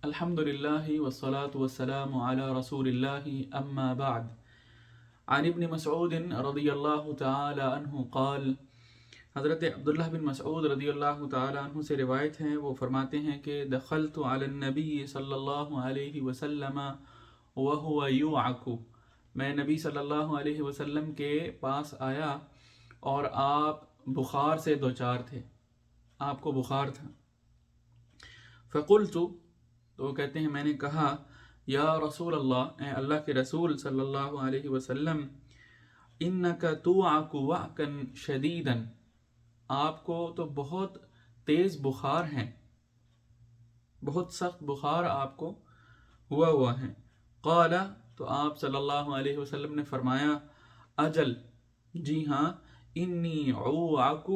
الحمد لله والصلاة والسلام على رسول الله أما بعد. عن ابن مسعود رضی اللہ تعالی عنہ قال، حضرت عبداللہ بن مسعود رضی اللہ تعالی عنہ سے روایت ہے، وہ فرماتے ہیں کہ دخلت علی النبی صلی اللہ علیہ وسلم وهو يوعك، میں نبی صلی اللہ علیہ وسلم کے پاس آیا اور آپ بخار سے دوچار تھے، آپ کو بخار تھا. فقلت، تو وہ کہتے ہیں میں نے کہا، یا رسول اللہ، اے اللہ کے رسول صلی اللہ علیہ وسلم، انک توعک وعکا شدیدا، آپ کو تو بہت تیز بخار ہے، بہت سخت بخار آپ کو ہوا ہے. قال، تو آپ صلی اللہ علیہ وسلم نے فرمایا، اجل، جی ہاں، انی اوعک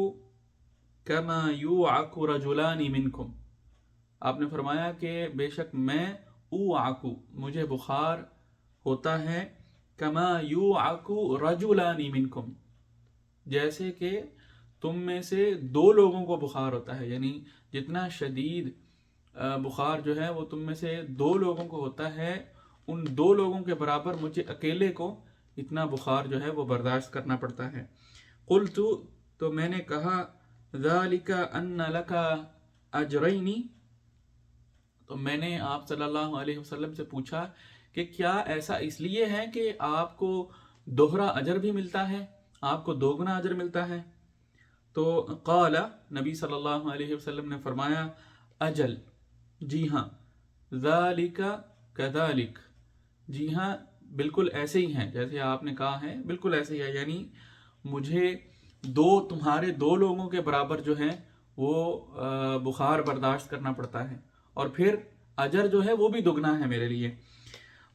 کما یوعک رجلان منکم، آپ نے فرمایا کہ بے شک میں اوعکو، مجھے بخار ہوتا ہے، کما یوعکو رجلان منکم، جیسے کہ تم میں سے دو لوگوں کو بخار ہوتا ہے، یعنی جتنا شدید بخار جو ہے وہ تم میں سے دو لوگوں کو ہوتا ہے، ان دو لوگوں کے برابر مجھے اکیلے کو اتنا بخار جو ہے وہ برداشت کرنا پڑتا ہے. قلت، تو میں نے کہا، ذالک ان لک اجرین، تو میں نے آپ صلی اللہ علیہ وسلم سے پوچھا کہ کیا ایسا اس لیے ہے کہ آپ کو دوہرا اجر بھی ملتا ہے، آپ کو دوگنا اجر ملتا ہے؟ تو قال، نبی صلی اللہ علیہ وسلم نے فرمایا، اجل، جی ہاں، ذالک کذالک، جی ہاں بالکل ایسے ہی ہیں جیسے آپ نے کہا ہے، بالکل ایسے ہی ہے، یعنی مجھے تمہارے دو لوگوں کے برابر جو ہے وہ بخار برداشت کرنا پڑتا ہے، اور پھر اجر جو ہے وہ بھی دگنا ہے میرے لیے.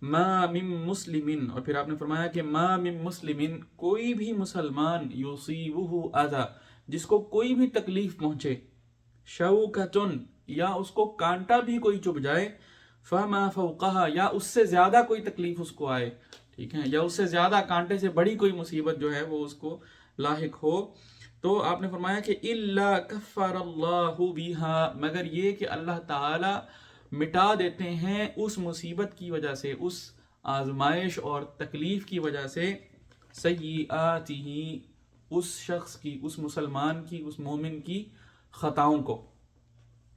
ما من مسلمن، اور پھر آپ نے فرمایا کہ ما من مسلمن، کوئی بھی مسلمان، یصیبہ اذی، جس کو کوئی بھی تکلیف پہنچے، شوکتن، یا اس کو کانٹا بھی کوئی چبھ جائے، فما فوقہا، یا اس سے زیادہ کوئی تکلیف اس کو آئے، ٹھیک ہے، یا اس سے زیادہ کانٹے سے بڑی کوئی مصیبت جو ہے وہ اس کو لاحق ہو، تو آپ نے فرمایا کہ الا کفر اللہ بہا، مگر یہ کہ اللہ تعالی مٹا دیتے ہیں اس مصیبت کی وجہ سے، اس آزمائش اور تکلیف کی وجہ سے، سیئاتہ، اس شخص کی، اس مسلمان کی، اس مومن کی خطاؤں کو.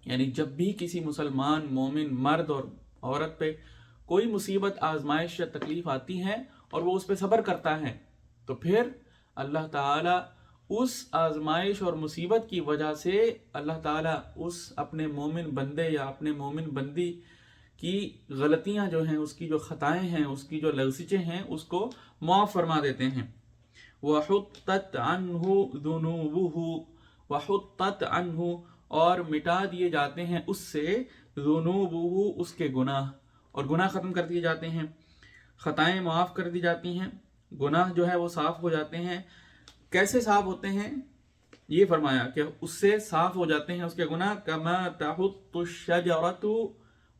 یعنی جب بھی کسی مسلمان مومن مرد اور عورت پہ کوئی مصیبت، آزمائش یا تکلیف آتی ہے اور وہ اس پہ صبر کرتا ہے، تو پھر اللہ تعالیٰ اس آزمائش اور مصیبت کی وجہ سے اللہ تعالیٰ اس اپنے مومن بندے یا اپنے مومن بندی کی غلطیاں جو ہیں، اس کی جو خطائیں ہیں، اس کی جو لغزشیں ہیں، اس کو معاف فرما دیتے ہیں. وَحُطَّتْ عَنْهُ ذُنُوبُهُ، وَحُطَّتْ عَنْهُ، اور مٹا دیے جاتے ہیں اس سے، ذُنُوبُهُ، اس کے گناہ، اور گناہ ختم کر دیے جاتے ہیں، خطائیں معاف کر دی جاتی ہیں، گناہ جو ہے وہ صاف ہو جاتے ہیں. کیسے صاف ہوتے ہیں؟ یہ فرمایا کہ اس سے صاف ہو جاتے ہیں اس کے گناہ، کما تحط الشجرۃ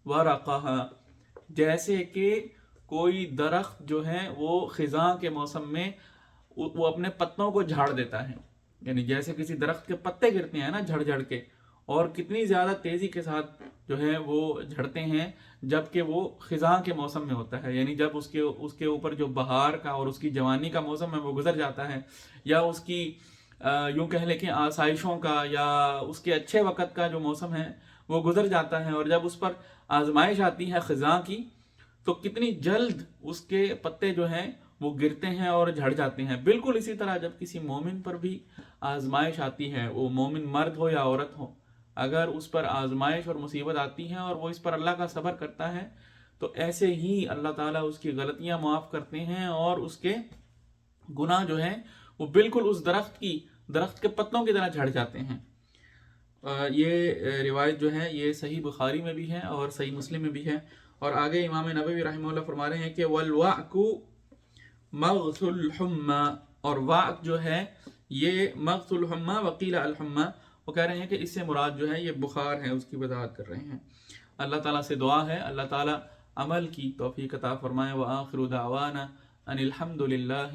ورقھا، جیسے کہ کوئی درخت جو ہے وہ خزاں کے موسم میں وہ اپنے پتوں کو جھاڑ دیتا ہے، یعنی جیسے کسی درخت کے پتے گرتے ہیں نا جھڑ جھڑ کے، اور کتنی زیادہ تیزی کے ساتھ جو ہے وہ جھڑتے ہیں جبکہ وہ خزاں کے موسم میں ہوتا ہے، یعنی جب اس کے اوپر جو بہار کا اور اس کی جوانی کا موسم ہے وہ گزر جاتا ہے، یا اس کی یوں کہہ لیں کہ آسائشوں کا یا اس کے اچھے وقت کا جو موسم ہے وہ گزر جاتا ہے، اور جب اس پر آزمائش آتی ہے خزاں کی تو کتنی جلد اس کے پتے جو ہیں وہ گرتے ہیں اور جھڑ جاتے ہیں. بالکل اسی طرح جب کسی مومن پر بھی آزمائش آتی ہے، وہ مومن مرد ہو یا عورت ہو، اگر اس پر آزمائش اور مصیبت آتی ہے اور وہ اس پر اللہ کا صبر کرتا ہے، تو ایسے ہی اللہ تعالیٰ اس کی غلطیاں معاف کرتے ہیں اور اس کے گناہ جو ہیں وہ بالکل اس درخت کے پتوں کی طرح جھڑ جاتے ہیں. یہ روایت جو ہے یہ صحیح بخاری میں بھی ہے اور صحیح مسلم میں بھی ہے. اور آگے امام نووی رحمہ اللہ فرما رہے ہیں کہ والوعک مغث الحمى، اور وعک جو ہے یہ مغث الحمى وقیل الحمى، وہ کہہ رہے ہیں کہ اس سے مراد جو ہے یہ بخار ہے، اس کی وضاحت کر رہے ہیں. اللہ تعالیٰ سے دعا ہے اللہ تعالیٰ عمل کی توفیق عطا فرمائے. وآخر دعوانا ان الحمد للہ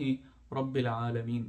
رب العالمین.